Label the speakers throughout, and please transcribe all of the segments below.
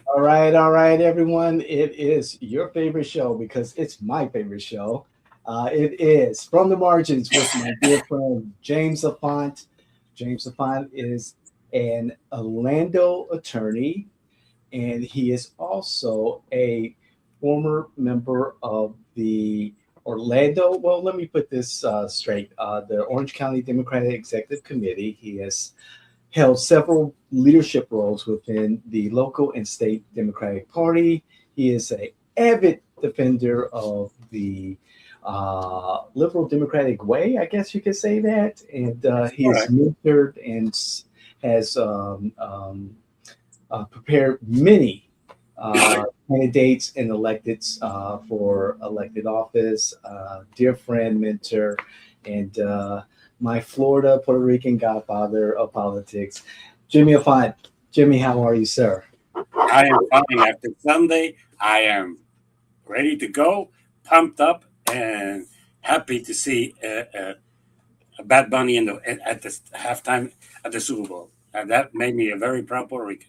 Speaker 1: All right, everyone. It is your favorite show because it's my favorite show. It is From the Margins with my dear friend James Auffant. James Auffant is an Orlando attorney, and he is also a former member of the Orlando. Well, let me put this straight. The Orange County Democratic Executive Committee. He has held several leadership roles within the local and state Democratic Party. He is an avid defender of the liberal democratic way, I guess you could say that. And
Speaker 2: That's
Speaker 1: he has
Speaker 2: correct.
Speaker 1: mentored and has prepared many candidates and electeds for elected office. Dear friend, mentor, and my Florida Puerto Rican godfather of politics, Jimmy Afant. Jimmy, how are you, sir?
Speaker 2: I am fine after Sunday. I am ready to go, pumped up, and happy to see a Bad Bunny at the halftime at the Super Bowl. And that made me a very proud Puerto Rican.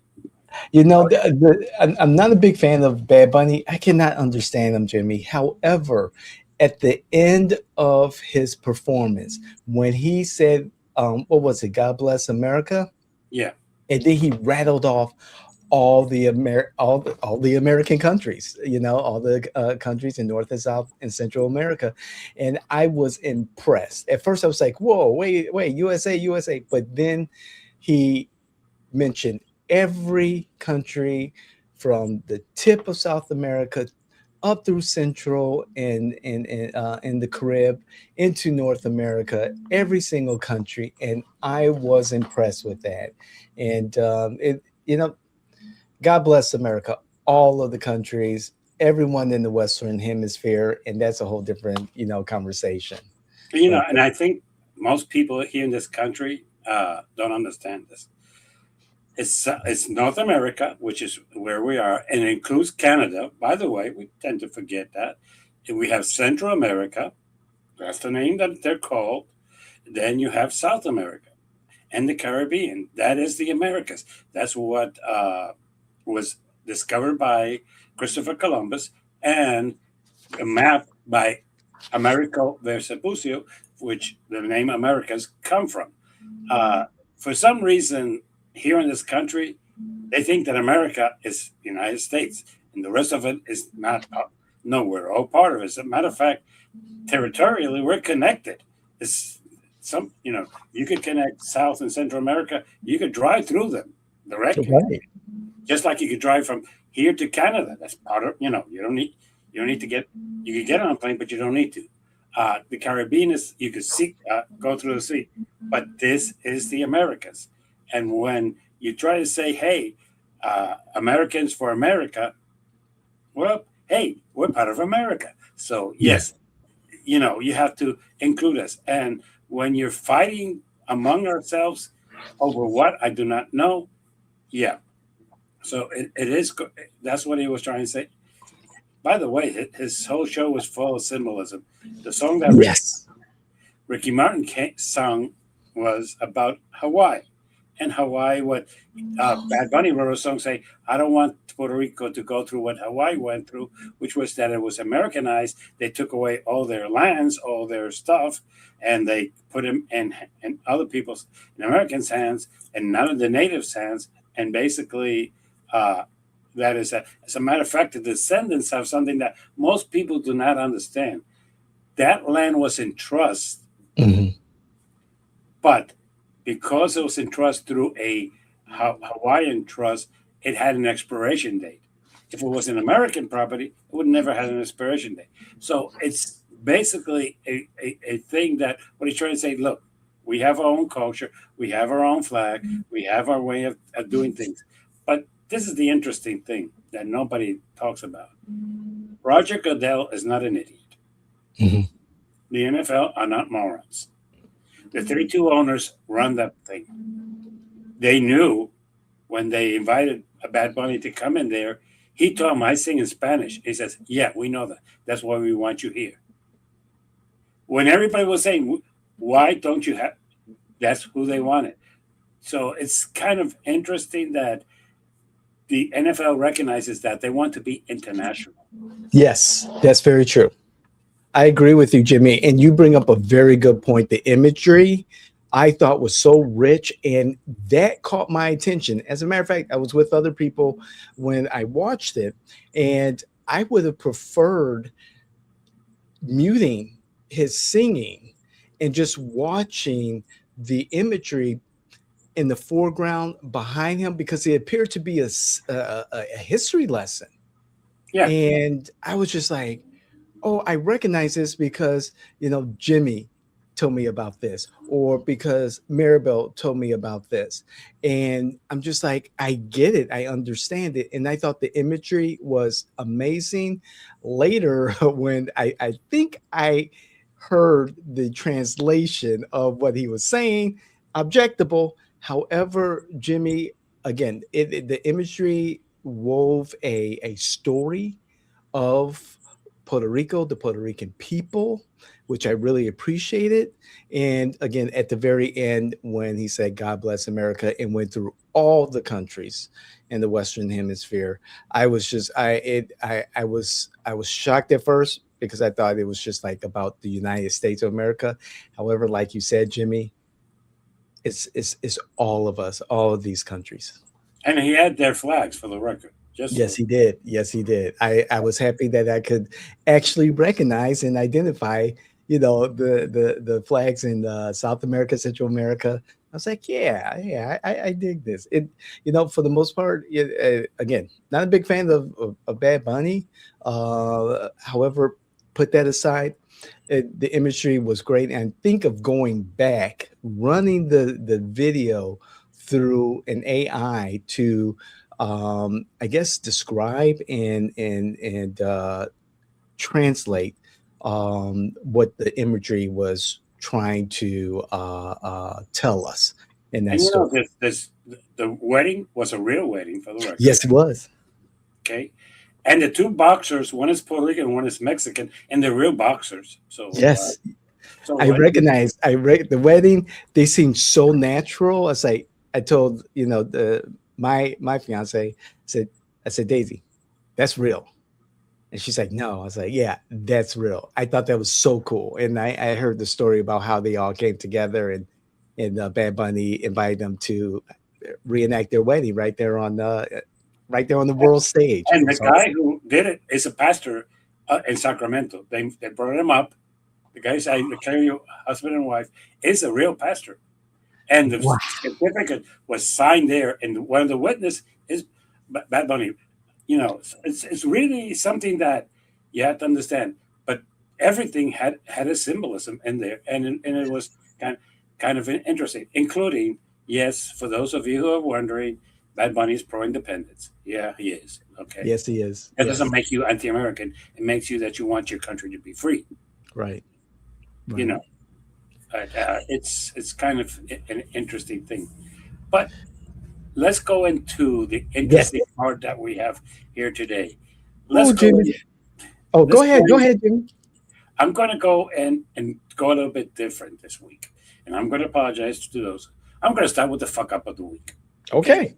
Speaker 1: I'm not a big fan of Bad Bunny. I cannot understand him, Jimmy. However, at the end of his performance, when he said, what was it, God bless America?
Speaker 2: Yeah,
Speaker 1: And then he rattled off all the American countries, all the countries in North and South and Central America, and I was impressed. At first, I was like, "Whoa, wait, USA, USA!" But then he mentioned every country from the tip of South America up through Central and in the Carib into North America, every single country, and I was impressed with that. And God bless America, all of the countries, everyone in the Western Hemisphere, and that's a whole different, conversation. But
Speaker 2: and I think most people here in this country don't understand this. It's North America, which is where we are, and it includes Canada. By the way, we tend to forget that. And we have Central America. That's the name that they're called. Then you have South America and the Caribbean. That is the Americas. That's what was discovered by Christopher Columbus and mapped by Americo Vespucci, which the name Americas come from. Uh, for some reason, here in this country, they think that America is the United States, and the rest of it is not. No, we're all part of it. As a matter of fact, territorially, we're connected. It's you could connect South and Central America. You could drive through them directly,
Speaker 1: right,
Speaker 2: just like you could drive from here to Canada. That's part of you don't need to get you could get on a plane, but you don't need to. The Caribbean is you could see go through the sea, but this is the Americas. And when you try to say, "Hey, Americans for America," well, hey, we're part of America. So
Speaker 1: yeah,
Speaker 2: yes, you have to include us. And when you're fighting among ourselves over what I do not know, yeah. So it is. That's what he was trying to say. By the way, his whole show was full of symbolism. The song that
Speaker 1: yes,
Speaker 2: Ricky Martin sung was about Hawaii. And Hawaii, what Bad Bunny wrote a song saying, I don't want Puerto Rico to go through what Hawaii went through, which was that it was Americanized. They took away all their lands, all their stuff, and they put them in other people's, in Americans' hands, and none of the natives' hands. And basically, uh, that is, as a matter of fact, the descendants have something that most people do not understand. That land was in trust,
Speaker 1: hmm
Speaker 2: but because it was in trust through a Hawaiian trust, it had an expiration date. If it was an American property, it would never have an expiration date. So it's basically a thing that what he's trying to say, look, we have our own culture, we have our own flag, we have our way of doing things. But this is the interesting thing that nobody talks about. Roger Goodell is not an idiot.
Speaker 1: hmm
Speaker 2: The NFL are not morons. The 32 owners run that thing. They knew when they invited a Bad Bunny to come in there, he told them, I sing in Spanish. He says, yeah, we know that. That's why we want you here. When everybody was saying, why don't you have, that's who they wanted. So it's kind of interesting that the NFL recognizes that they want to be international.
Speaker 1: Yes, that's very true. I agree with you, Jimmy. And you bring up a very good point. The imagery I thought was so rich, and that caught my attention. As a matter of fact, I was with other people when I watched it, and I would have preferred muting his singing and just watching the imagery in the foreground behind him because it appeared to be a history lesson.
Speaker 2: Yeah,
Speaker 1: And I was just like, oh, I recognize this because, Jimmy told me about this, or because Maribel told me about this. And I'm just like, I get it. I understand it. And I thought the imagery was amazing. Later, when I think I heard the translation of what he was saying, objectable. However, Jimmy, again, the imagery wove a story of Puerto Rico, the Puerto Rican people, which I really appreciated. And again, at the very end, when he said, God bless America, and went through all the countries in the Western Hemisphere, I was just, I was shocked at first because I thought it was just like about the United States of America. However, like you said, Jimmy, it's all of us, all of these countries.
Speaker 2: and he had their flags for the record. Just
Speaker 1: Yes,
Speaker 2: for
Speaker 1: he did. Yes, he did. I was happy that I could actually recognize and identify, the flags in South America, Central America. I was like, yeah, yeah, I dig this. For the most part, again, not a big fan of Bad Bunny. However, put that aside, the imagery was great. And think of going back, running the video through an AI to I guess describe and translate what the imagery was trying to tell us in that
Speaker 2: and
Speaker 1: story.
Speaker 2: this the wedding was a real wedding for the record.
Speaker 1: Yes, it was.
Speaker 2: Okay, and the two boxers, one is Puerto Rican, one is Mexican, and they're real boxers.
Speaker 1: Yes, I
Speaker 2: So
Speaker 1: recognize. The wedding. They seemed so natural. I told my fiance said I said Daisy, that's real. And she's like, no. I was like, yeah, that's real. I thought that was so cool. And I heard the story about how they all came together and Bad Bunny invited them to reenact their wedding right there on the world stage. It
Speaker 2: and the
Speaker 1: was
Speaker 2: guy
Speaker 1: awesome.
Speaker 2: who did it is a pastor in Sacramento. They brought him up. The guy said, "Your husband and wife is a real pastor," and the
Speaker 1: Wow.
Speaker 2: certificate was signed there. And one of the witnesses is Bad Bunny. It's really something that you have to understand. But everything had a symbolism in there, and it was kind of interesting, including, yes, for those of you who are wondering, Bad Bunny is pro-independence. Yeah, he is. Okay,
Speaker 1: Yes, he is.
Speaker 2: that doesn't
Speaker 1: Yes.
Speaker 2: make you anti-American. It makes you that you want your country to be free.
Speaker 1: Right.
Speaker 2: You
Speaker 1: Right.
Speaker 2: know, but it's kind of an interesting thing. But let's go into the
Speaker 1: Yes.
Speaker 2: interesting part that we have here today. Let's
Speaker 1: Oh,
Speaker 2: go.
Speaker 1: Jimmy. Oh,
Speaker 2: Let's
Speaker 1: go
Speaker 2: go.
Speaker 1: ahead. Go ahead, Jimmy.
Speaker 2: I'm going to go and go a little bit different this week, and I'm going to apologize to those. I'm going to start with the fuck up of the week. Okay.
Speaker 1: Okay.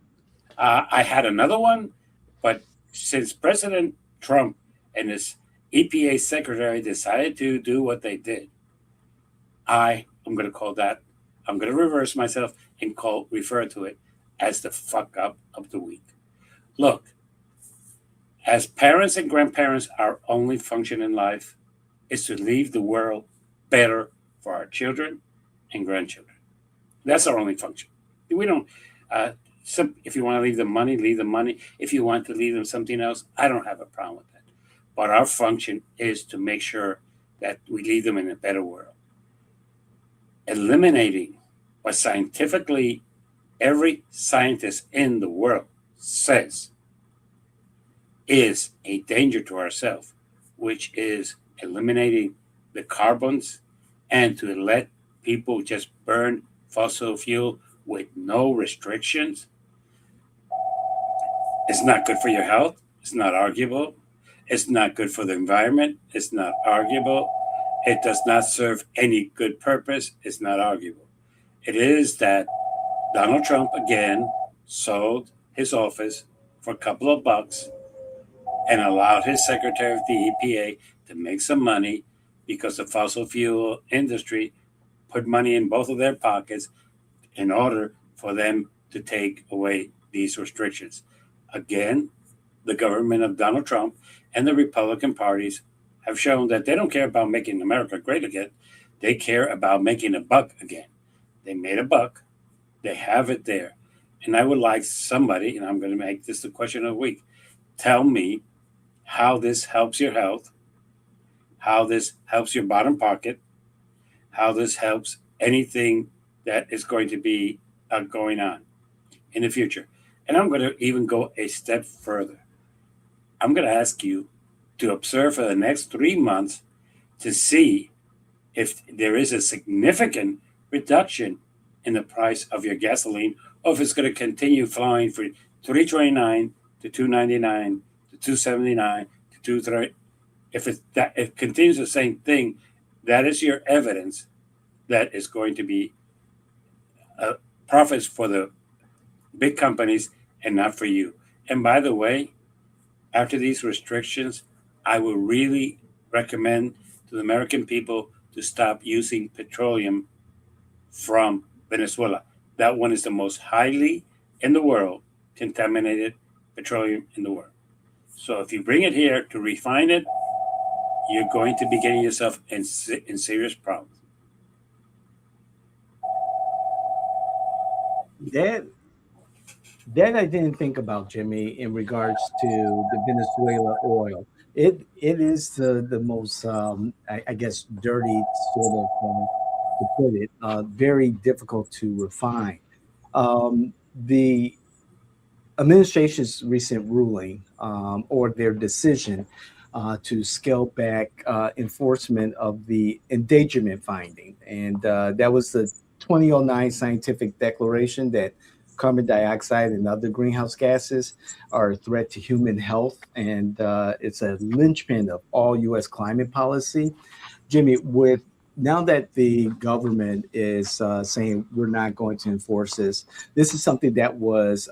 Speaker 2: I had another one, but since President Trump and his EPA secretary decided to do what they did, I'm going to call that. I'm going to reverse myself and refer to it as the fuck up of the week. Look, as parents and grandparents, our only function in life is to leave the world better for our children and grandchildren. That's our only function. We don't. Uh, if you want to leave them money, leave them money. If you want to leave them something else, I don't have a problem with that. But our function is to make sure that we leave them in a better world. Eliminating what scientifically every scientist in the world says is a danger to ourselves, which is eliminating the carbons and to let people just burn fossil fuel with no restrictions. It's not good for your health. It's not arguable. It's not good for the environment. It's not arguable. It does not serve any good purpose. It's not arguable. It is that Donald Trump again sold his office for a couple of bucks and allowed his secretary of the EPA to make some money because the fossil fuel industry put money in both of their pockets in order for them to take away these restrictions. Again, the government of Donald Trump and the Republican parties have shown that they don't care about making America great again. They care about making a buck again. They made a buck. They have it there. And I would like somebody, and I'm going to make this the question of the week, tell me how this helps your health, how this helps your bottom pocket, how this helps anything that is going to be going on in the future. And I'm going to even go a step further. I'm going to ask you to observe for the next 3 months to see if there is a significant reduction in the price of your gasoline, or if it's going to continue flying for 329 to 299 to 279 to 230. If it continues the same thing, that is your evidence that is going to be profits for the big companies and not for you. And by the way, after these restrictions, I will really recommend to the American people to stop using petroleum from Venezuela. That one is the most highly in the world contaminated petroleum in the world. So if you bring it here to refine it, you're going to be getting yourself in serious problems.
Speaker 1: That I didn't think about, Jimmy, in regards to the Venezuela oil. It is the most I guess dirty sort of to put it, very difficult to refine. The administration's recent ruling, or their decision to scale back enforcement of the endangerment finding. And that was the 2009 scientific declaration that carbon dioxide and other greenhouse gases are a threat to human health. And it's a linchpin of all U.S. climate policy. Jimmy, with now that the government is saying we're not going to enforce this, this is something that was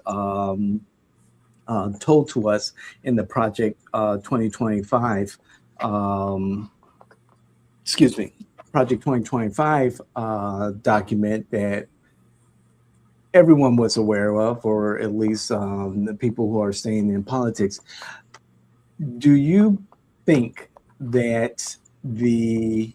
Speaker 1: told to us in the Project 2025, um, excuse me, Project 2025 document that everyone was aware of, or at least the people who are staying in politics. Do you think that the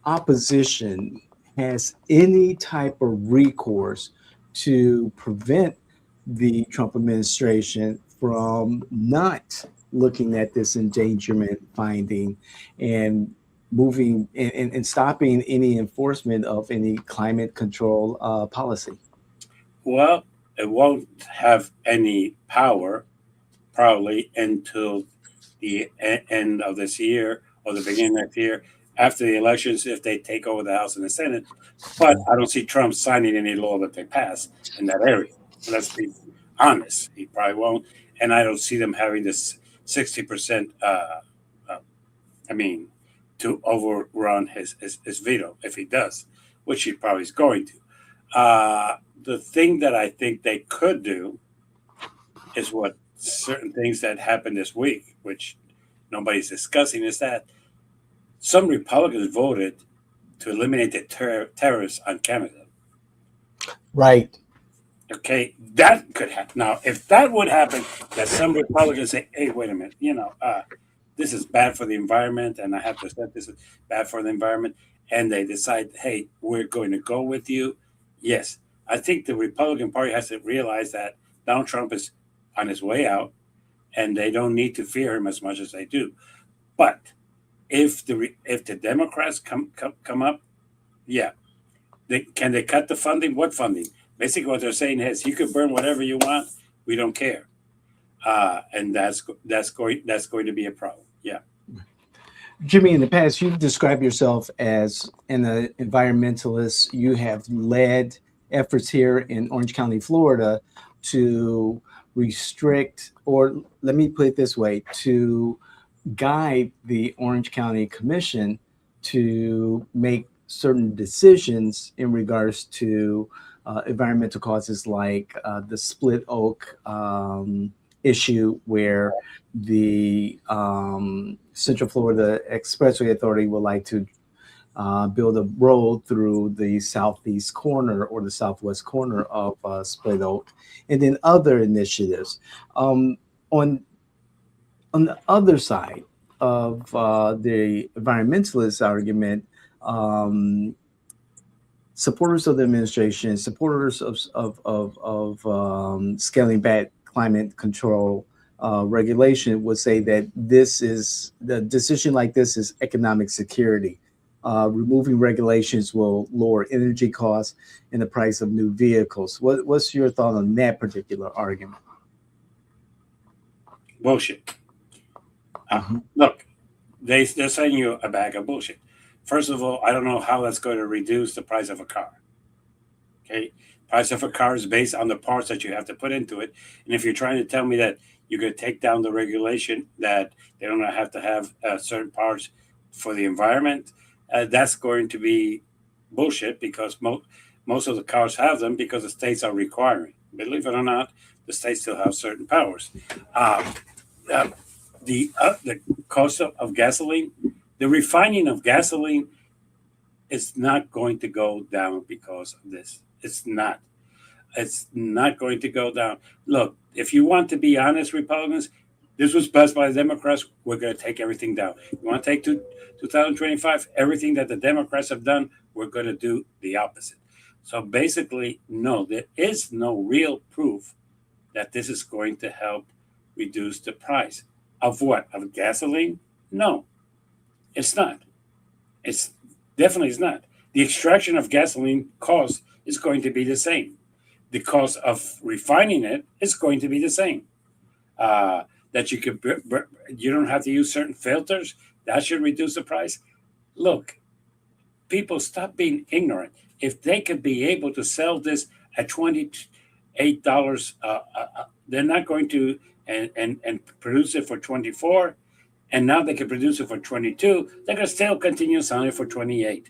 Speaker 1: opposition has any type of recourse to prevent the Trump administration from not looking at this endangerment finding and moving and stopping any enforcement of any climate control policy?
Speaker 2: Well, it won't have any power probably until the end of this year or the beginning of next year after the elections if they take over the House and the Senate. But I don't see Trump signing any law that they pass in that area. Let's be honest. He probably won't. And I don't see them having this 60%, uh, I mean, to overrun his veto if he does, which he probably is going to. The thing that I think they could do is what certain things that happened this week, which nobody's discussing, is that some Republicans voted to eliminate the tariffs on Canada.
Speaker 1: Right.
Speaker 2: Okay, that could happen. Now, if that would happen, that some Republicans say, "Hey, wait a minute, this is bad for the environment, and I have to say this is bad for the environment," and they decide, "Hey, we're going to go with you." Yes, I think the Republican Party has to realize that Donald Trump is on his way out, and they don't need to fear him as much as they do. But if the Democrats come up, yeah, can they cut the funding? What funding? Basically, what they're saying is, you can burn whatever you want. We don't care, and that's going to be a problem. Yeah.
Speaker 1: Jimmy, in the past, you've described yourself as an environmentalist. You have led efforts here in Orange County, Florida, to restrict, or let me put it this way, to guide the Orange County Commission to make certain decisions in regards to environmental causes like the split oak issue where the Central Florida Expressway Authority would like to build a road through the southeast corner or the southwest corner of Split Oak, and then other initiatives. Um, on on the other side of the environmentalist argument, um, supporters of the administration, supporters of scaling back climate control regulation would say that this is the decision like this is economic security. Removing regulations will lower energy costs and the price of new vehicles. What's your thought on that particular argument?
Speaker 2: Bullshit.
Speaker 1: Mhm.
Speaker 2: Look, they're saying you a bag of bullshit. First of all, I don't know how that's going to reduce the price of a car. Okay, price of a car is based on the parts that you have to put into it. And if you're trying to tell me that you're going to take down the regulation that they don't have to have certain parts for the environment, that's going to be bullshit because most of the cars have them because the states are requiring. Believe it or not, the states still have certain powers. Uh, uh, the cost of gasoline, the refining of gasoline is not going to go down because of this. It's not. It's not going to go down. Look, if you want to be honest, Republicans, this was passed by the Democrats. We're going to take everything down. You want to take 2025, everything that the Democrats have done, we're going to do the opposite. So basically, no, there is no real proof that this is going to help reduce the price of what? Of gasoline? No, it's not. It's definitely is not. The extraction of gasoline cost is going to be the same. The cost of refining it is going to be the same. That you don't have to use certain filters. That should reduce the price. Look, people, stop being ignorant. If they could be able to sell this at $28, they're not going to and produce it for 24, and now they can produce it for 22. They can still continue selling it for 28.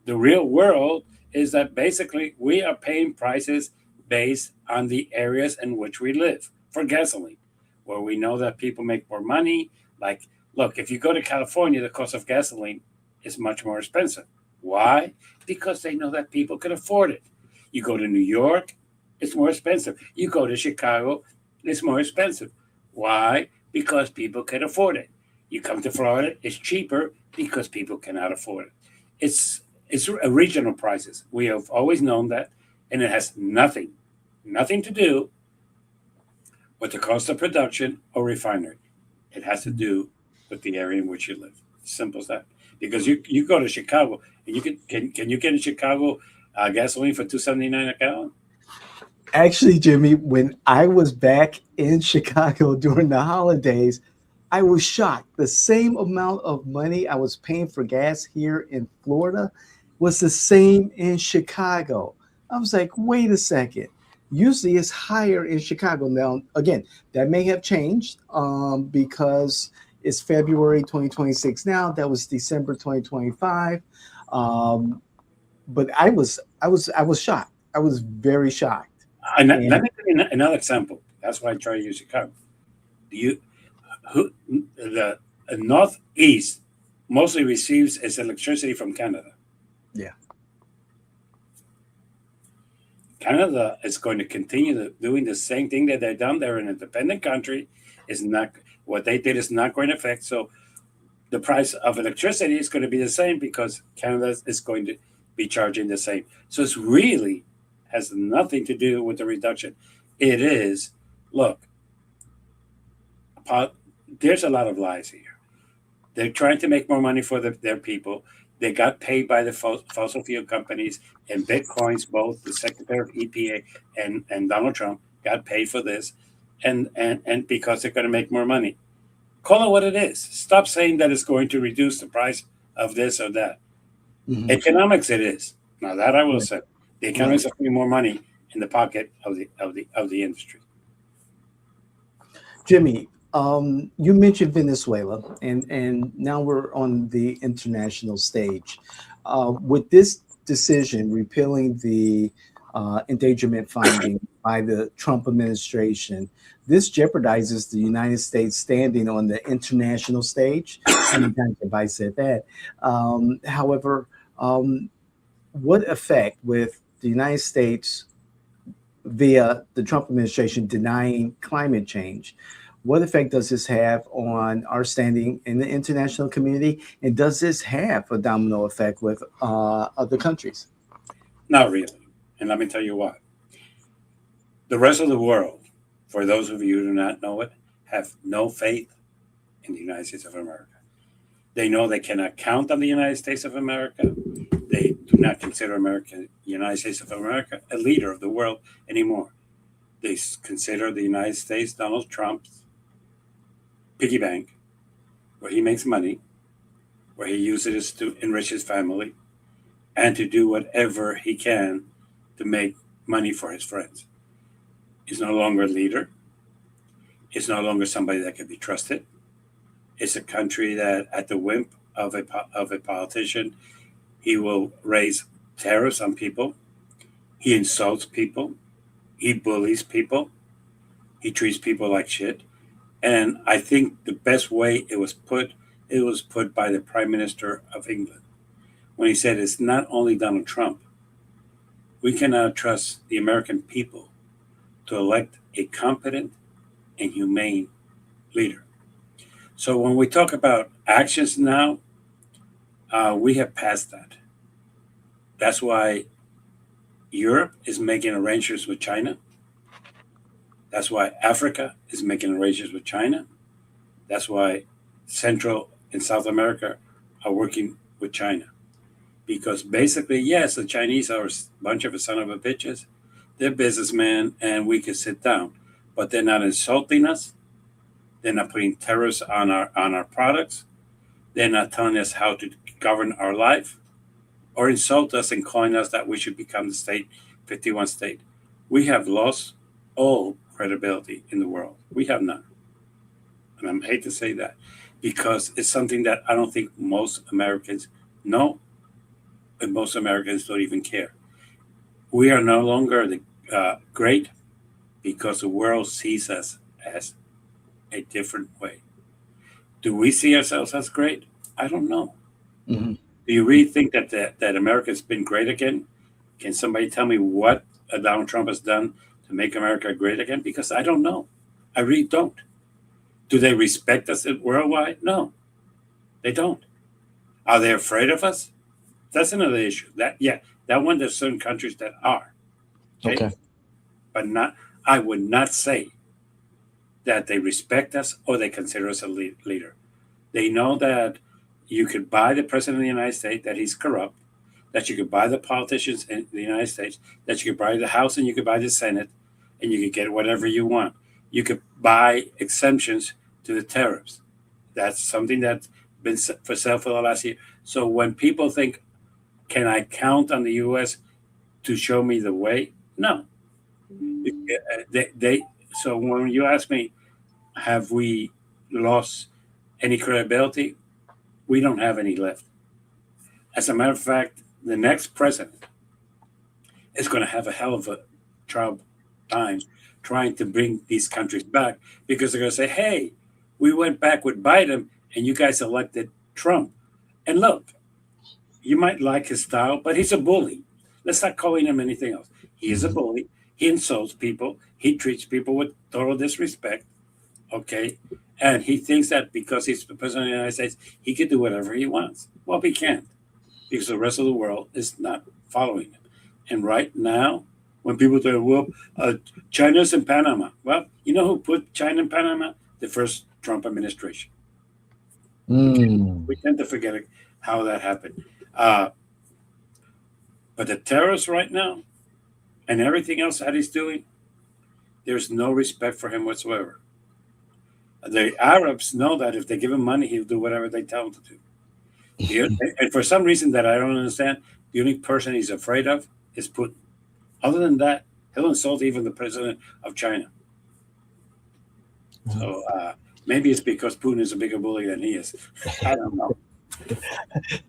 Speaker 2: The real world is that basically we are paying prices based on the areas in which we live for gasoline, where we know that people make more money. Like, look, if you go to California, the cost of gasoline is much more expensive. Why? Because they know that people can afford it. You go to New York, it's more expensive. You go to Chicago, it's more expensive. Why? Because people can afford it. You come to Florida, it's cheaper because people cannot afford it. It's it's regional prices. We have always known that, and it has nothing to do with the cost of production or refinery. It has to do with the area in which you live. Simple as that. Because you go to Chicago and can you get in Chicago gasoline for 2.79 a gallon?
Speaker 1: Actually, Jimmy, when I was back in Chicago during the holidays, I was shocked. The same amount of money I was paying for gas here in Florida was the same in Chicago. I was like, wait a second. Usually it's higher in Chicago. Now, again, that may have changed because it's February 2026 now. That was December 2025. Um, but I was shocked. I was very shocked.
Speaker 2: Let
Speaker 1: And
Speaker 2: me give you another example. That's why I try to use Chicago. Do you who the Northeast mostly receives its electricity from Canada.
Speaker 1: yeah.
Speaker 2: Canada is going to continue doing the same thing that they've done. They're an independent country. Is not what they did is not going to affect. So the price of electricity is going to be the same because Canada is going to be charging the same. So it's really has nothing to do with the reduction. It is, look, there's a lot of lies here. They're trying to make more money for their people. They got paid by the fossil fuel companies and Bitcoins, both the Secretary of EPA and Donald Trump got paid for this, and because they're going to make more money. Call it what it is. Stop saying that it's going to reduce the price of this or that.
Speaker 1: Mhm.
Speaker 2: Economics, it is. Now that I will
Speaker 1: Right.
Speaker 2: say, the
Speaker 1: Right.
Speaker 2: economics are putting more money in the pocket of the industry.
Speaker 1: Jimmy, you mentioned Venezuela, and now we're on the international stage. With this decision repealing the endangerment finding by the Trump administration. This jeopardizes the United States standing on the international stage. How many times have I said that? However, um, what effect with the United States via the Trump administration denying climate change? What effect does this have on our standing in the international community? And does this have a domino effect with other countries?
Speaker 2: Not really. And let me tell you why. The rest of the world, for those of you who do not know it, have no faith in the United States of America. They know they cannot count on the United States of America. They do not consider United States of America, a leader of the world anymore. They consider the United States Donald Trump's piggy bank, where he makes money, where he uses it to enrich his family, and to do whatever he can to make money for his friends. He's no longer a leader. It's no longer somebody that can be trusted. It's a country that, at the whim of a politician, he will raise tariffs on people. He insults people. He bullies people. He treats people like shit. And I think the best way it was put by the Prime Minister of England when he said it's not only Donald Trump. We cannot trust the American people to elect a competent and humane leader. So when we talk about actions now, we have passed that. That's why Europe is making arrangements with China. That's why Africa is making arrangements with China. That's why Central and South America are working with China. Because basically, yes, the Chinese are a bunch of son of a bitches. They're businessmen, and we can sit down. But they're not insulting us. They're not putting tariffs on our products. They're not telling us how to govern our life or insult us and calling us that we should become the state, 51 state. We have lost all credibility in the world. We have none. And I hate to say that because it's something that I don't think most Americans know, and most Americans don't even care. We are no longer great because the world sees us as a different way. Do we see ourselves as great? I don't know.
Speaker 1: Mm-hmm.
Speaker 2: Do you really think that America's been great again? Can somebody tell me what Donald Trump has done to make America great again? Because I don't know. I really don't. Do they respect us worldwide? No, they don't. Are they afraid of us? That's another issue. That one, there's certain countries that are.
Speaker 1: Okay.
Speaker 2: But not. I would not say that they respect us or they consider us a leader. They know that you could buy the president of the United States, that he's corrupt, that you could buy the politicians in the United States, that you could buy the House and you could buy the Senate, and you could get whatever you want. You could buy exemptions to the tariffs. That's something that's been for sale for the last year. So when people think, can I count on the U.S. to show me the way? No. So when you ask me, have we lost any credibility? We don't have any left. As a matter of fact, the next president is going to have a hell of a time trying to bring these countries back because they're going to say, hey, we went back with Biden and you guys elected Trump. And look, you might like his style, but he's a bully. Let's not call him anything else. He is a bully. He insults people. He treats people with total disrespect. Okay. And he thinks that because he's the president of the United States, he can do whatever he wants. Well, he can't because the rest of the world is not following him. And right now, when people say, well, China's in Panama. Well, you know who put China in Panama? The first Trump administration. We tend to forget how that happened. But the terrorists right now and everything else that he's doing, there's no respect for him whatsoever. The Arabs know that if they give him money, he'll do whatever they tell him to do. And for some reason that I don't understand, the only person he's afraid of is Putin. Other than that, he'll insult even the president of China. So maybe it's because Putin is a bigger bully than he is. I don't know.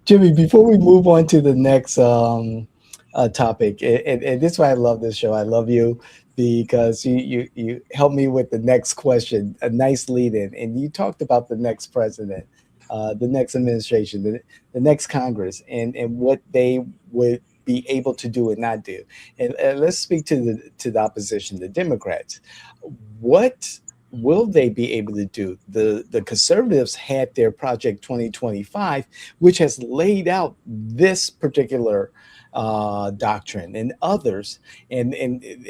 Speaker 1: Jimmy, before we move on to the next topic, and this is why I love this show. I love you because you helped me with the next question, a nice lead in, and you talked about the next president, the next administration, the next Congress, and what they would be able to do and not do. And let's speak to the opposition, the Democrats. What will they be able to do? The conservatives had their Project 2025, which has laid out this particular doctrine, and others, and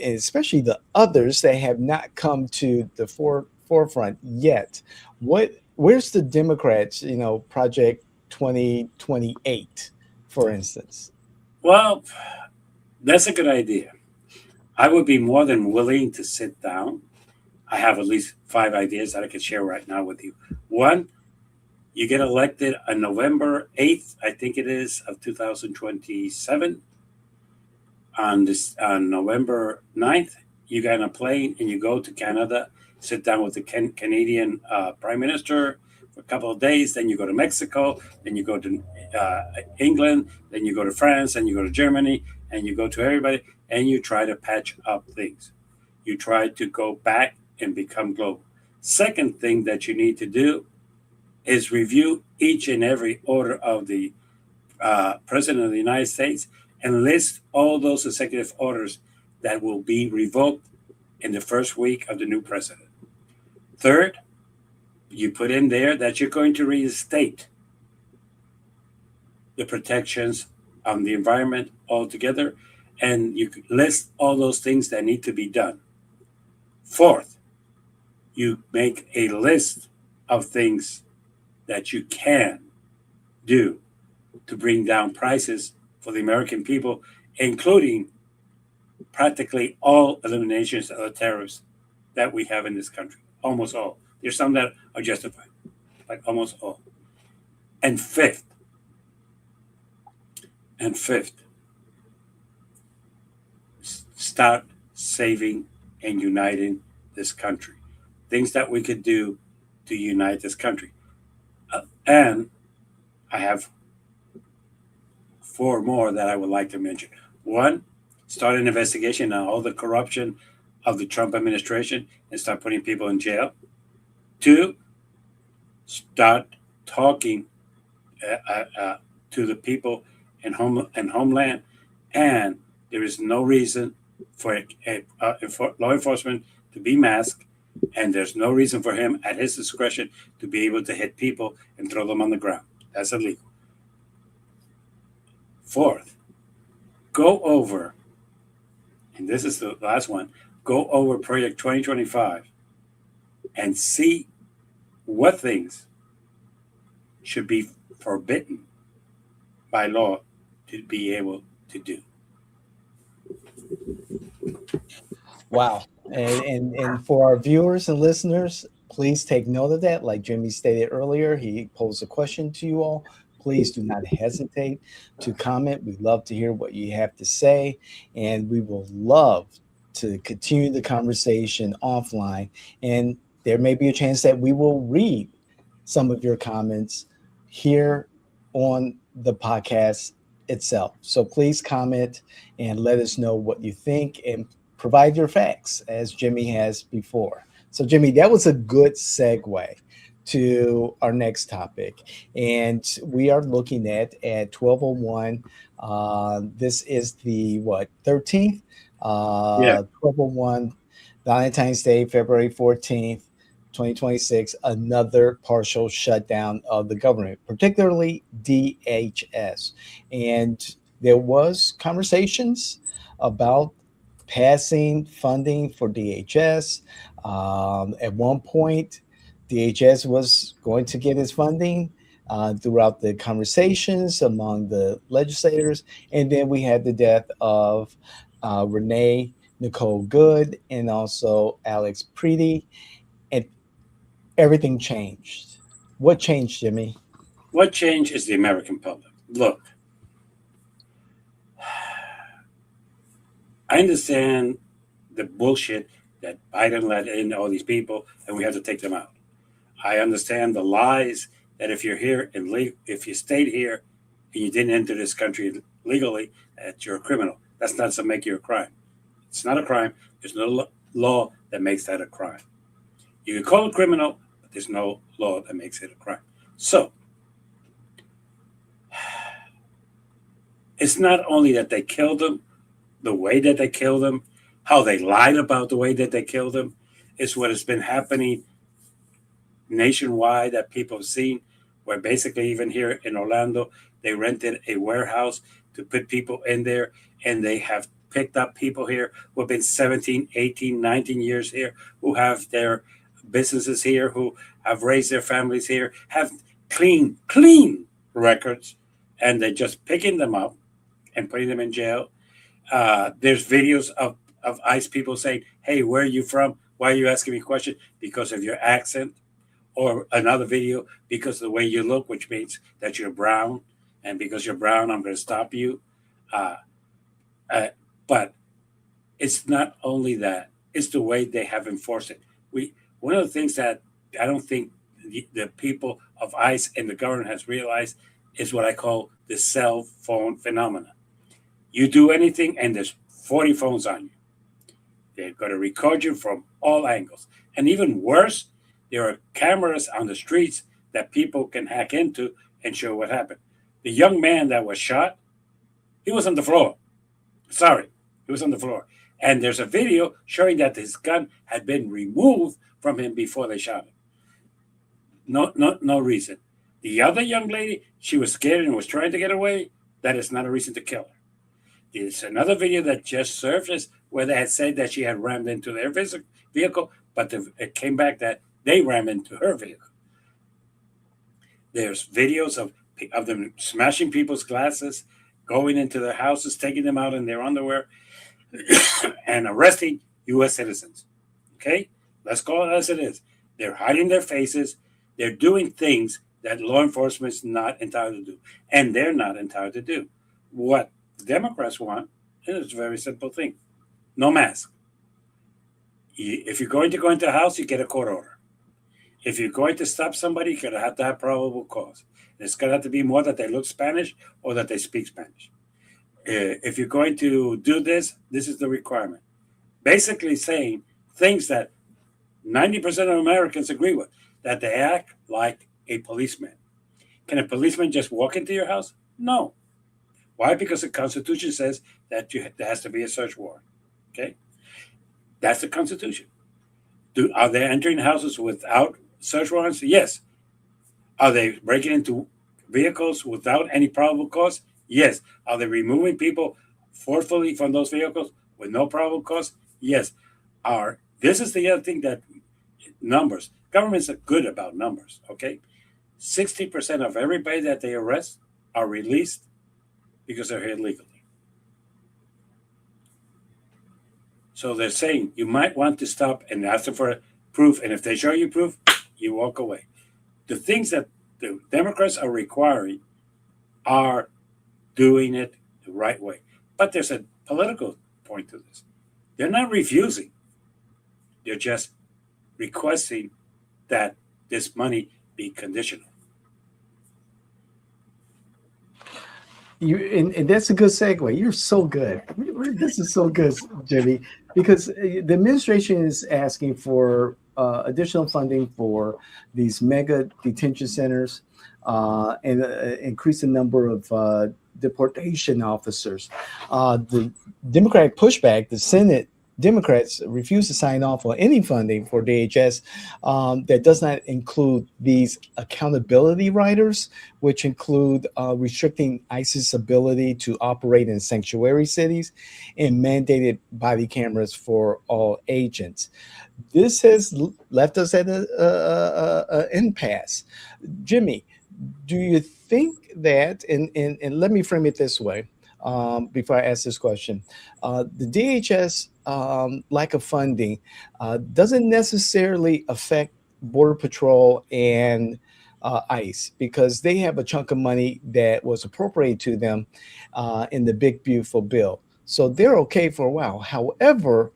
Speaker 1: especially the others that have not come to the forefront yet. Where's the Democrats? Project 2028, for instance.
Speaker 2: Well, that's a good idea. I would be more than willing to sit down. I have at least 5 ideas that I could share right now with you. One, you get elected on November 8th, I think it is, of 2027. On November 9th, you get on a plane and you go to Canada, sit down with the Canadian Prime Minister for a couple of days. Then you go to Mexico, then you go to England, then you go to France, and you go to Germany, and you go to everybody, and you try to patch up things. You try to go back and become global. Second thing that you need to do is review each and every order of the President of the United States and list all those executive orders that will be revoked in the first week of the new president. Third, you put in there that you're going to reinstate the protections on the environment altogether, and you list all those things that need to be done. Fourth, you make a list of things that you can do to bring down prices for the American people, including practically all eliminations of the tariffs that we have in this country. Almost all. There's some that are justified, like almost all. And fifth, start saving and uniting this country. Things that we could do to unite this country. And I have 4 more that I would like to mention. One, start an investigation on all the corruption of the Trump administration and start putting people in jail. Two, start talking to the people in homeland, and there is no reason for law enforcement to be masked, and there's no reason for him at his discretion to be able to hit people and throw them on the ground. That's illegal. Fourth, go over, and this is the last one, go over Project 2025 and see what things should be forbidden by law to be able to do.
Speaker 1: Wow. And for our viewers and listeners, please take note of that. Like Jimmy stated earlier, he posed a question to you all. Please do not hesitate to comment. We'd love to hear what you have to say, and we will love to continue the conversation offline. And there may be a chance that we will read some of your comments here on the podcast itself. So please comment and let us know what you think, and provide your facts as Jimmy has before. So Jimmy, that was a good segue to our next topic. And we are looking at 1201. This is the 13th?
Speaker 2: Yeah.
Speaker 1: 1201, Valentine's Day, February 14th. 2026, another partial shutdown of the government, particularly DHS. And there was conversations about passing funding for DHS. At one point, DHS was going to get its funding throughout the conversations among the legislators. And then we had the death of Renee Nicole Good and also Alex Preety. And everything changed. What changed, Jimmy?
Speaker 2: What changed is the American public. Look, I understand the bullshit that Biden let in all these people and we have to take them out. I understand the lies that if you're here and if you stayed here and you didn't enter this country legally, that you're a criminal. That's not to make you a crime. It's not a crime There's no law that makes that a crime. You can call it criminal, but there's no law that makes it a crime. So it's not only that they killed him, the way that they killed him, how they lied about the way that they killed him, is what has been happening nationwide that people have seen, where basically even here in Orlando, they rented a warehouse to put people in there, and they have picked up people here who have been 17, 18, 19 years here, who have their businesses here, who have raised their families here, have clean records, and they're just picking them up and putting them in jail. There's videos of ICE people saying, "Hey, where are you from? Why are you asking me a question? Because of your accent." Or another video, because of the way you look, which means that you're brown, and because you're brown, I'm going to stop you. Uh, but it's not only that; it's the way they have enforced it. One of the things that I don't think the people of ICE and the government has realized is what I call the cell phone phenomenon. You do anything, and there's 40 phones on you. They're going to record you from all angles. And even worse, there are cameras on the streets that people can hack into and show what happened. The young man that was shot, he was on the floor. Sorry, he was on the floor. And there's a video showing that his gun had been removed from him before they shot him. No reason. The other young lady, she was scared and was trying to get away. That is not a reason to kill her. There's another video that just surfaced where they had said that she had rammed into their vehicle, but it came back that they rammed into her vehicle. There's videos of them smashing people's glasses, going into their houses, taking them out in their underwear, and arresting U.S. citizens. Okay? Let's call it as it is. They're hiding their faces. They're doing things that law enforcement is not entitled to do, and they're not entitled to do. What the Democrats want is a very simple thing. No mask. If you're going to go into a house, you get a court order. If you're going to stop somebody, you're going to have probable cause. It's going to have to be more that they look Spanish or that they speak Spanish. If you're going to do this, this is the requirement. Basically saying things that 90% of Americans agree with, that they act like a policeman. Can a policeman just walk into your house? No. Why? Because the Constitution says that there has to be a search warrant. Okay? That's the Constitution. Are they entering houses without search warrants? Yes. Are they breaking into vehicles without any probable cause? Yes. Are they removing people forcefully from those vehicles with no probable cause? Yes. This is the other thing that numbers. Governments are good about numbers, okay? 60% of everybody that they arrest are released because they're here illegally. So they're saying you might want to stop and ask them for proof, and if they show you proof, you walk away. The things that the Democrats are requiring are doing it the right way. But there's a political point to this. They're not refusing. They're just requesting that this money be conditional.
Speaker 1: And that's a good segue. You're so good. This is so good, Jimmy, because the administration is asking for additional funding for these mega detention centers and increase the number of deportation officers. The Democratic pushback, the Senate Democrats refuse to sign off on any funding for DHS that does not include these accountability riders, which include restricting ICE's ability to operate in sanctuary cities and mandated body cameras for all agents. This has left us at an impasse. Jimmy, do you think that, and let me frame it this way before I ask this question, the DHS lack of funding doesn't necessarily affect Border Patrol and ICE because they have a chunk of money that was appropriated to them in the big, beautiful bill. So they're okay for a while. However,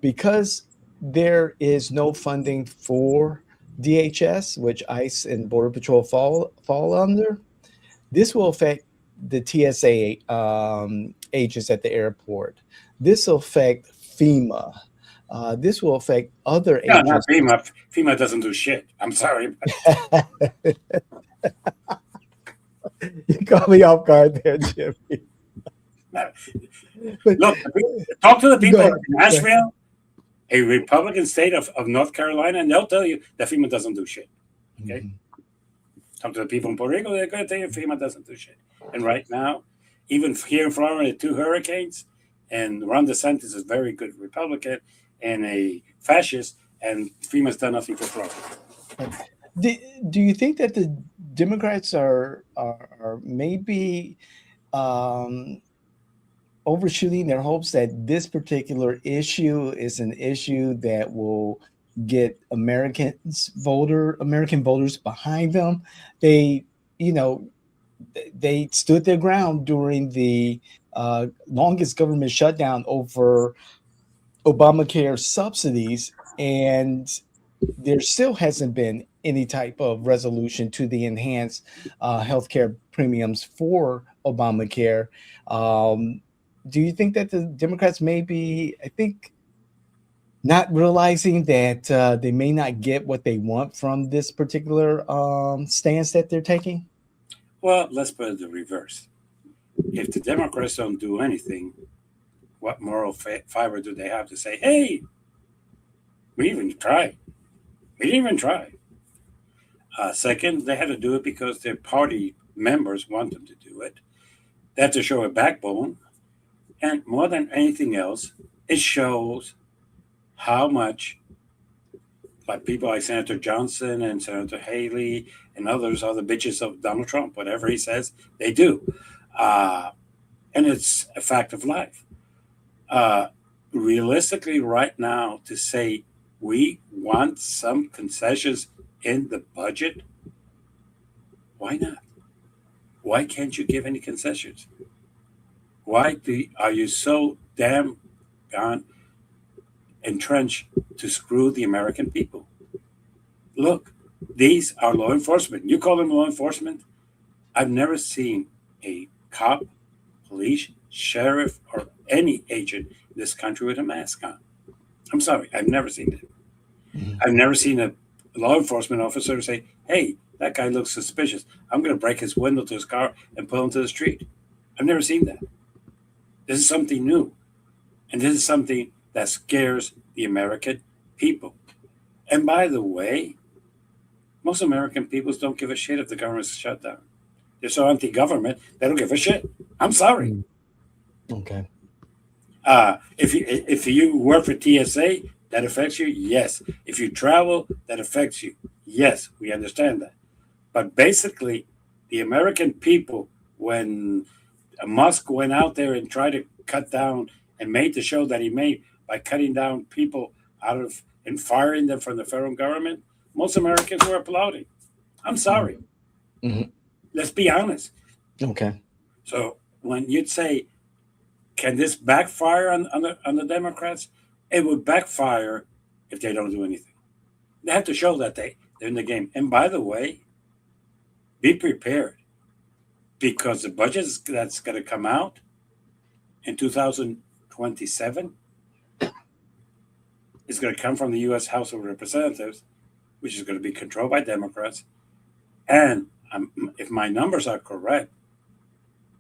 Speaker 1: because there is no funding for DHS, which ICE and Border Patrol fall under, this will affect the TSA agents at the airport. This will affect FEMA. this will affect other
Speaker 2: No, not
Speaker 1: agencies.
Speaker 2: FEMA. FEMA doesn't do shit. I'm sorry.
Speaker 1: You caught me off guard there, Jimmy.
Speaker 2: But
Speaker 1: But
Speaker 2: look, talk to the
Speaker 1: go
Speaker 2: people
Speaker 1: ahead.
Speaker 2: in
Speaker 1: Go ahead.
Speaker 2: Nashville, a Republican state of North Carolina, and they'll tell you that FEMA doesn't do shit. Okay?
Speaker 1: Mhm.
Speaker 2: Talk to the people in Puerto Rico, they're going to tell you FEMA doesn't do shit. And right now, even here in Florida, two hurricanes, and Ron DeSantis is a very good Republican and a fascist, and FEMA's done nothing for Florida.
Speaker 1: Do, do you think that the Democrats are maybe um, overshooting their hopes that this particular issue is an issue that will get American voters behind them? They, you know, they stood their ground during the longest government shutdown over Obamacare subsidies, and there still hasn't been any type of resolution to the enhanced healthcare premiums for Obamacare. Um, do you think that the Democrats may be, I think, not realizing that they may not get what they want from this particular stance that they're taking?
Speaker 2: Well, let's put it the reverse. If the Democrats don't do anything, what moral fiber do they have to say, hey, we even tried? We didn't even try. Second, they had to do it because their party members want them to do it. They have to show a backbone. And more than anything else, it shows how much, like people like Senator Johnson and Senator Haley and others are the bitches of Donald Trump. Whatever he says, they do. Uh, and it's a fact of life. Uh, Realistically, right now, to say we want some concessions in the budget, why not? Why can't you give any concessions? Are you so damn gone entrenched to screw the American people? Look, these are law enforcement. You call them law enforcement? I've never seen a cop, police, sheriff, or any agent in this country with a mask on. I'm sorry, I've never seen it.
Speaker 1: Mhm.
Speaker 2: I've never seen a law enforcement officer say, hey, that guy looks suspicious. I'm going to break his window to his car and pull him to the street. I've never seen that. This is something new. And this is something that scares the American people. And by the way, most American people don't give a shit if the government's shut down. They're so anti-government, they don't give a shit. I'm sorry.
Speaker 1: Mm. Okay.
Speaker 2: If you work for TSA, that affects you. Yes. If you travel, that affects you. Yes, we understand that. But basically, the American people, when Musk went out there and tried to cut down and made the show that he made by cutting down people out of and firing them from the federal government, most Americans were applauding. I'm sorry.
Speaker 1: Mhm.
Speaker 2: Let's be honest.
Speaker 1: Okay.
Speaker 2: So when you'd say, can this backfire on the Democrats? It would backfire if they don't do anything. They have to show that they're in the game. And by the way, be prepared because the budget that's going to come out in 2027 is going to come from the U.S. House of Representatives, which is going to be controlled by Democrats. And if my numbers are correct,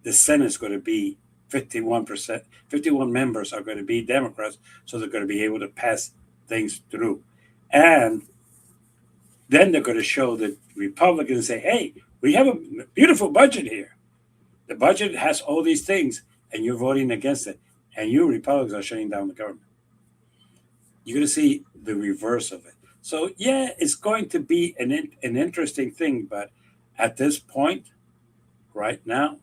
Speaker 2: the Senate is going to be 51%. 51 members are going to be Democrats, so they're going to be able to pass things through. And then they're going to show the Republicans say, hey, we have a beautiful budget here. The budget has all these things, and you're voting against it. And you Republicans are shutting down the government. You're going to see the reverse of it. So, yeah, it's going to be an interesting thing. But at this point, right now,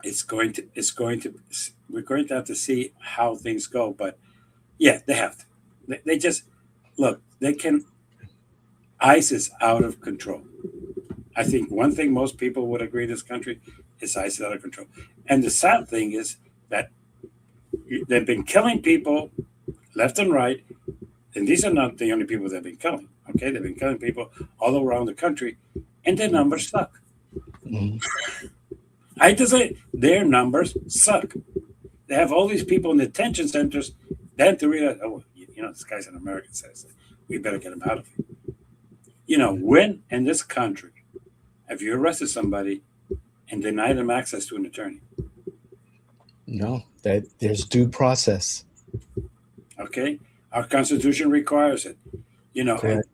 Speaker 2: we're going to have to see how things go. But yeah, they have to. They just look. They can. ICE is out of control. I think one thing most people would agree in this country is ICE is out of control. And the sad thing is that they've been killing people left and right, and these are not the only people they've been killing. Okay, they've been killing people all around the country, and their numbers suck.
Speaker 1: Mhm.
Speaker 2: I hate to say it, their numbers suck. They have all these people in detention centers, Then to realize, oh, this guy's an American citizen. We better get him out of here. When in this country have you arrested somebody and denied them access to an attorney?
Speaker 1: No, that there's due process.
Speaker 2: Okay, our Constitution requires it.
Speaker 1: Correct.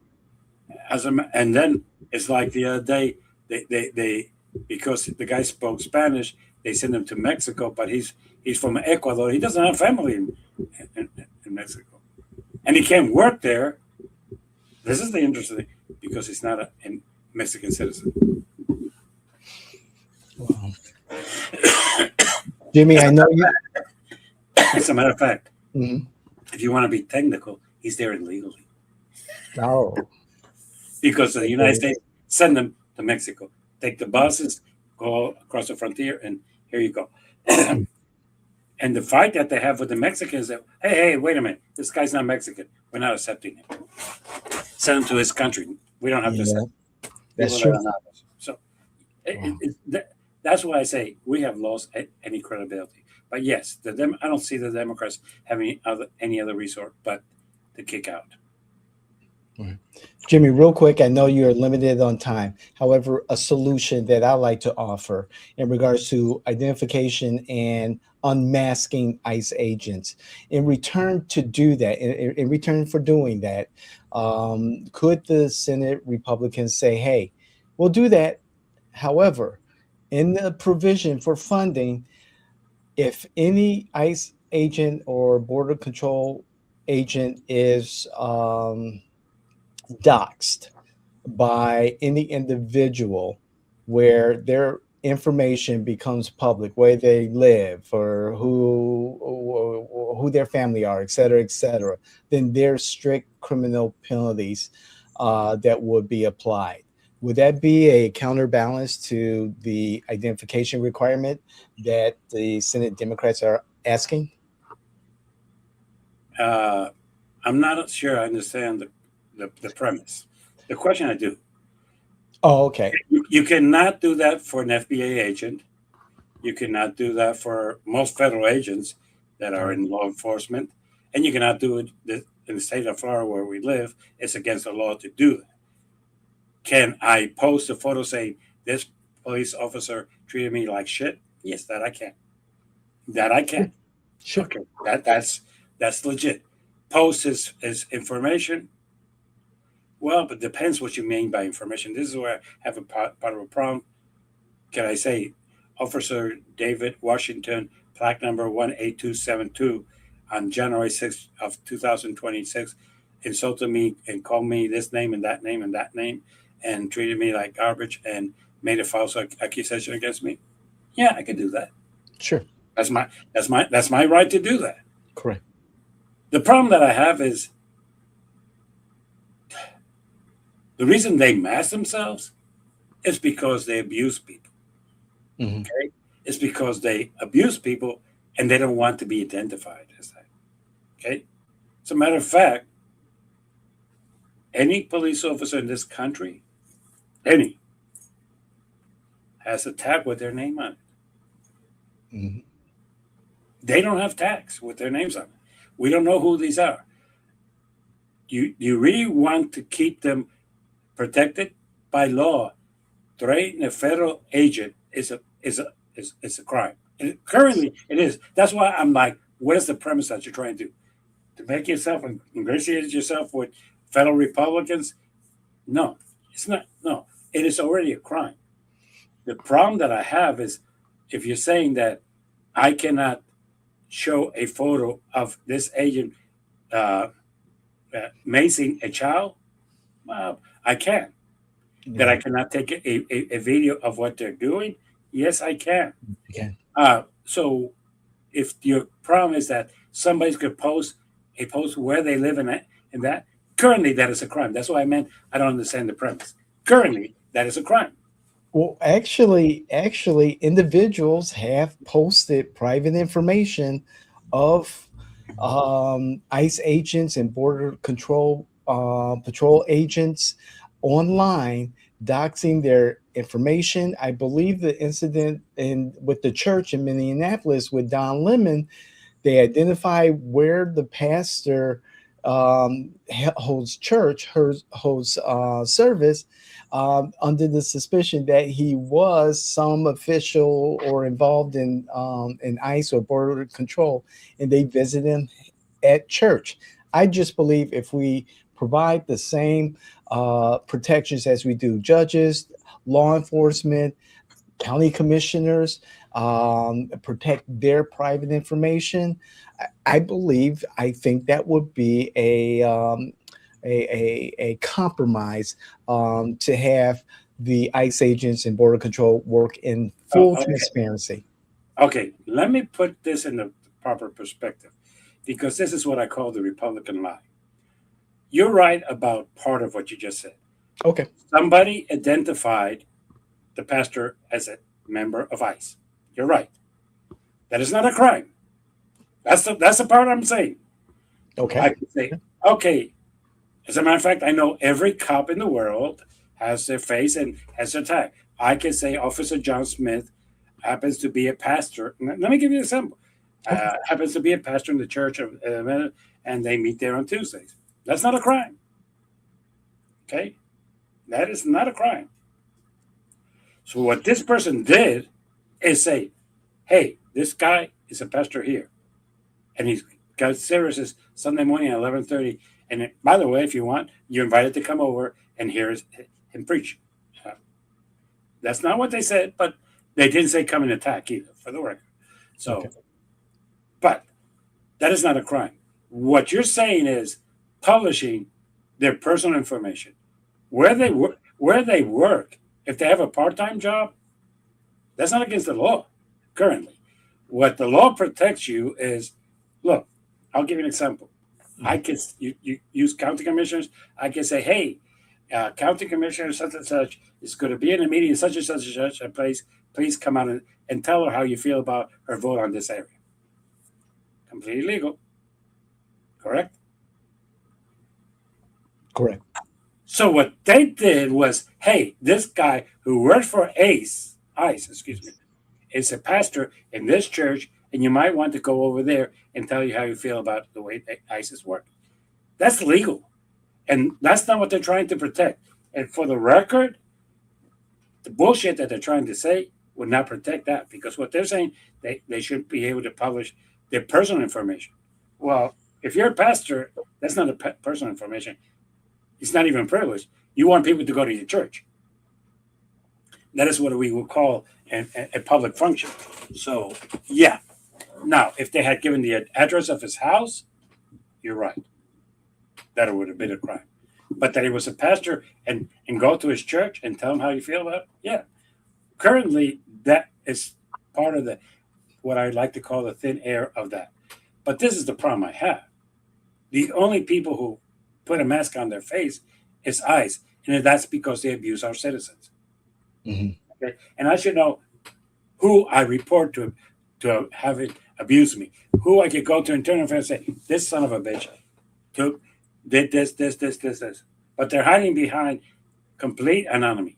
Speaker 2: And then it's like the other day, they because the guy spoke Spanish, they sent him to Mexico, but he's from Ecuador. He doesn't have family in Mexico, and he can't work there. This is the interesting thing, because he's not a Mexican citizen.
Speaker 1: Wow. Jimmy, I know you.
Speaker 2: As a matter of fact,
Speaker 1: Mhm.
Speaker 2: if you want to be technical, he's there illegally
Speaker 1: Oh,
Speaker 2: because the United States send them to Mexico. Take the buses, go across the frontier, and here you go. And the fight that they have with the Mexicans is that, hey, wait a minute, this guy's not Mexican. We're not accepting him. Send him to his country. We don't have to accept
Speaker 1: that's
Speaker 2: people
Speaker 1: true.
Speaker 2: that are not us. So
Speaker 1: Wow.
Speaker 2: that's why I say we have lost any credibility. But yes, I don't see the Democrats having any other resort but to kick out.
Speaker 1: Jimmy, real quick, I know you're limited on time. However, a solution that I like to offer in regards to identification and unmasking ICE agents. In return to do that, in return for doing that, could the Senate Republicans say, hey, we'll do that. However, in the provision for funding, if any ICE agent or border control agent is doxed by any individual where their information becomes public, where they live or who their family are, et cetera, then there's strict criminal penalties that would be applied. Would that be a counterbalance to the identification requirement that the Senate Democrats are asking?
Speaker 2: I'm not sure I understand the premise. The question I do.
Speaker 1: Oh, okay.
Speaker 2: You cannot do that for an FBA agent. You cannot do that for most federal agents that are in law enforcement. And you cannot do it in the state of Florida where we live. It's against the law to do that. Can I post a photo saying this police officer treated me like shit? Yes, that I can. That I can.
Speaker 1: Sure.
Speaker 2: Okay, that's legit. Post his information. Well, but depends what you mean by information. This is where I have a part of a problem. Can I say, Officer David Washington, plaque number 18272, on January 6th of 2026, insulted me and called me this name and that name and that name, and treated me like garbage and made a false accusation against me? Yeah, I can do that.
Speaker 1: Sure.
Speaker 2: That's my right to do that.
Speaker 1: Correct.
Speaker 2: The problem that I have is the reason they mask themselves is because they abuse people.
Speaker 1: Mm-hmm.
Speaker 2: Okay? It's because they abuse people and they don't want to be identified as that. Okay? As a matter of fact, any police officer in this country, any, has a tag with their name on it.
Speaker 1: Mm-hmm.
Speaker 2: They don't have tags with their names on it. We don't know who these are. You really want to keep them protected by law? Threatening a federal agent is a crime. And currently, it is. That's why I'm like, what is the premise that you're trying to do? To make yourself ingratiate yourself with fellow Republicans? No, it's not. No, it is already a crime. The problem that I have is if you're saying that I cannot show a photo of this agent macing a child, well, I can. That I cannot take a video of what they're doing? Yes, I can.
Speaker 1: Okay.
Speaker 2: So if your problem is that somebody's could post a post where they live in that, currently that is a crime. That's why I meant I don't understand the premise. Currently, that is a crime.
Speaker 1: Well, actually, individuals have posted private information of ICE agents and border control patrol agents online, doxing their information. I believe the incident with the church in Minneapolis with Don Lemon, They identify where the pastor holds church, holds service, under the suspicion that he was some official or involved in ICE or border control, and they visit him at church. I just believe if we provide the same protections as we do judges, law enforcement, county commissioners, protect their private information, I think that would be a compromise, to have the ICE agents and border control work in full
Speaker 2: Okay.
Speaker 1: transparency.
Speaker 2: Okay. Let me put this in the proper perspective, because this is what I call the Republican lie. You're right about part of what you just said.
Speaker 1: Okay.
Speaker 2: Somebody identified the pastor as a member of ICE. You're right. That is not a crime. That's the part I'm saying.
Speaker 1: Okay.
Speaker 2: I could say, okay. As a matter of fact, I know every cop in the world has their face and has their tag. I can say Officer John Smith happens to be a pastor. Let me give you an example.
Speaker 1: Okay.
Speaker 2: Happens to be a pastor in the church of, and they meet there on Tuesdays. That's not a crime. Okay, that is not a crime. So what this person did is say, "Hey, this guy is a pastor here, and he's got services Sunday morning at 11:30. And by the way, if you want, you're invited to come over and hear him preach." That's not what they said, but they didn't say come and attack either, for the record. So,
Speaker 1: Okay.
Speaker 2: but that is not a crime. What you're saying is publishing their personal information, where they work. If they have a part-time job, that's not against the law currently. What the law protects you is, look, I'll give you an example. I can you use county commissioners. I can say, hey, county commissioner such and such is going to be in a meeting in such and such a place. Please come out and tell her how you feel about her vote on this area. Completely legal, correct?
Speaker 1: Correct.
Speaker 2: So what they did was, hey, this guy who works for ICE, excuse me, is a pastor in this church, and you might want to go over there and tell you how you feel about the way ICE is working. That's legal, and that's not what they're trying to protect. And for the record, the bullshit that they're trying to say would not protect that, because what they're saying, they should be able to publish their personal information. Well, if you're a pastor, that's not a personal information. It's not even privileged. You want people to go to your church. That is what we would call a public function. So, yeah. Now, if they had given the address of his house, you're right. That would have been a crime. But that he was a pastor and go to his church and tell him how you feel about it, yeah. Currently, that is part of what I'd like to call the thin air of that. But this is the problem I have. The only people who put a mask on their face is ICE, and that's because they abuse our citizens.
Speaker 1: Mm-hmm.
Speaker 2: Okay? And I should know who I report to have it abuse me, who I could go to internal affairs and say, this son of a bitch did this. But they're hiding behind complete anonymity.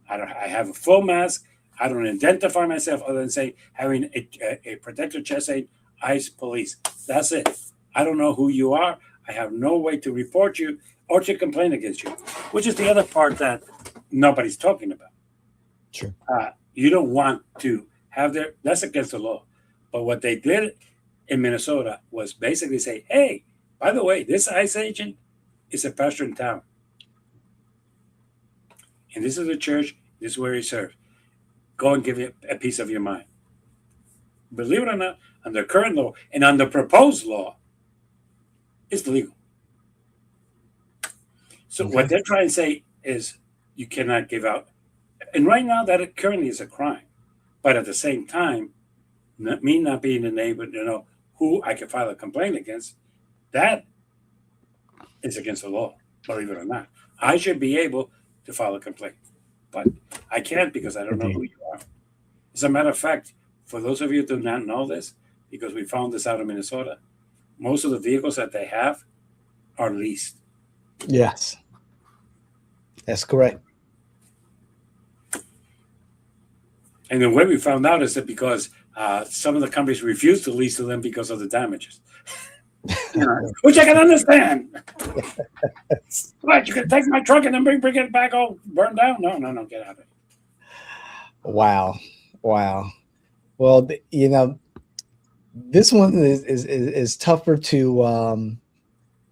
Speaker 2: I have a full mask. I don't identify myself other than say having a protective chest saying ICE police. That's it. I don't know who you are. I have no way to report you or to complain against you, which is the other part that nobody's talking about.
Speaker 1: Sure.
Speaker 2: You don't want to have that's against the law. But what they did in Minnesota was basically say, hey, by the way, this ICE agent is a pastor in town. And this is a church, this is where he serves. Go and give it a piece of your mind. Believe it or not, under current law and under proposed law, it's legal. So what they're trying to say is you cannot give out. And right now that it currently is a crime. But at the same time, me not being enabled to know who I can file a complaint against, that is against the law, believe it or not. I should be able to file a complaint. But I can't because I don't know who you are. As a matter of fact, for those of you who do not know this, because we found this out in Minnesota, most of the vehicles that they have are leased.
Speaker 1: Yes, that's correct.
Speaker 2: And the way we found out is that because Some of the companies refuse to lease to them because of the damages. Which I can understand. What, you can take my truck and then bring it back all burned down? No, get out of it.
Speaker 1: Wow. Well, this one is tougher to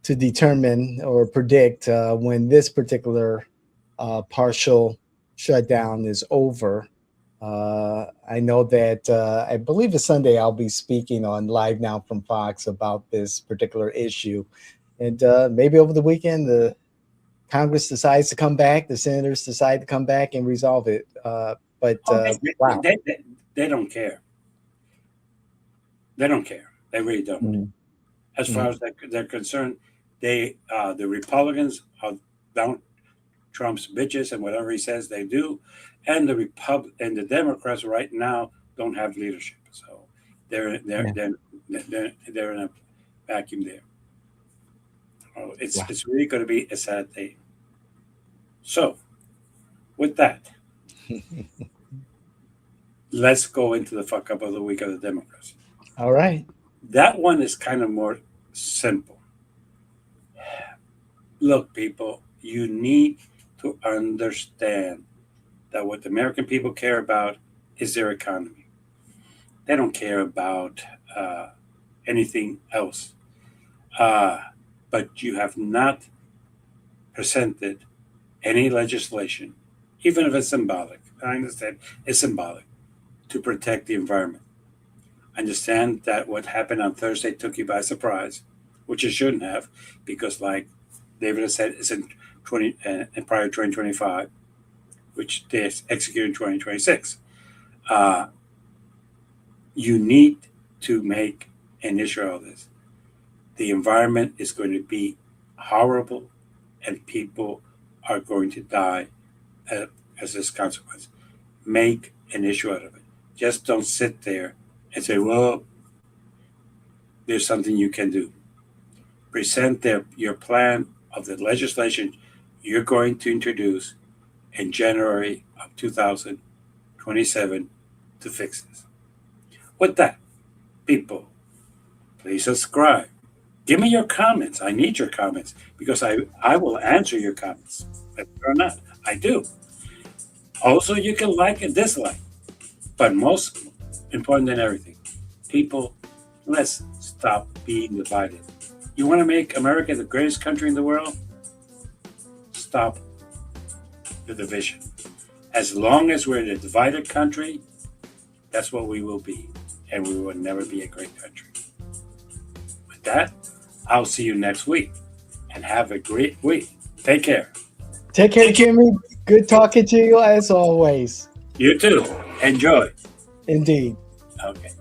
Speaker 1: determine or predict when this particular partial shutdown is over. I know that I believe it's Sunday I'll be speaking on Live Now from Fox about this particular issue. And maybe over the weekend, the Congress decides to come back, the senators decide to come back and resolve it. Wow.
Speaker 2: They don't care. They don't care. They really don't.
Speaker 1: Mm-hmm.
Speaker 2: As far as they're concerned, the Republicans are down Trump's bitches and whatever he says they do, and the Democrats right now don't have leadership, so they're in a vacuum there. Oh, it's really going to be a sad day. So, with that, let's go into the fuck up of the week of the Democrats.
Speaker 1: All right.
Speaker 2: That one is kind of more simple. Look, people, you need to understand that what the American people care about is their economy. They don't care about anything else. But you have not presented any legislation, even if it's symbolic. I understand it's symbolic, to protect the environment. Understand that what happened on Thursday took you by surprise, which it shouldn't have, because like David has said, it's in prior 2025, which they execute in 2026. You need to make an issue of this. The environment is going to be horrible, and people are going to die as this consequence. Make an issue out of it. Just don't sit there and say, well, there's something you can do. Present your plan of the legislation you're going to introduce in January of 2027 to fix this. With that, people, please subscribe. Give me your comments. I need your comments because I will answer your comments, whether or not. I do. Also, you can like and dislike. But most important than everything, people, let's stop being divided. You want to make America the greatest country in the world? Stop the division. As long as we're in a divided country, that's what we will be. And we will never be a great country. With that, I'll see you next week. And have a great week. Take care.
Speaker 1: Take care, Jimmy. Good talking to you as always.
Speaker 2: You too. Enjoy.
Speaker 1: Indeed.
Speaker 2: Okay.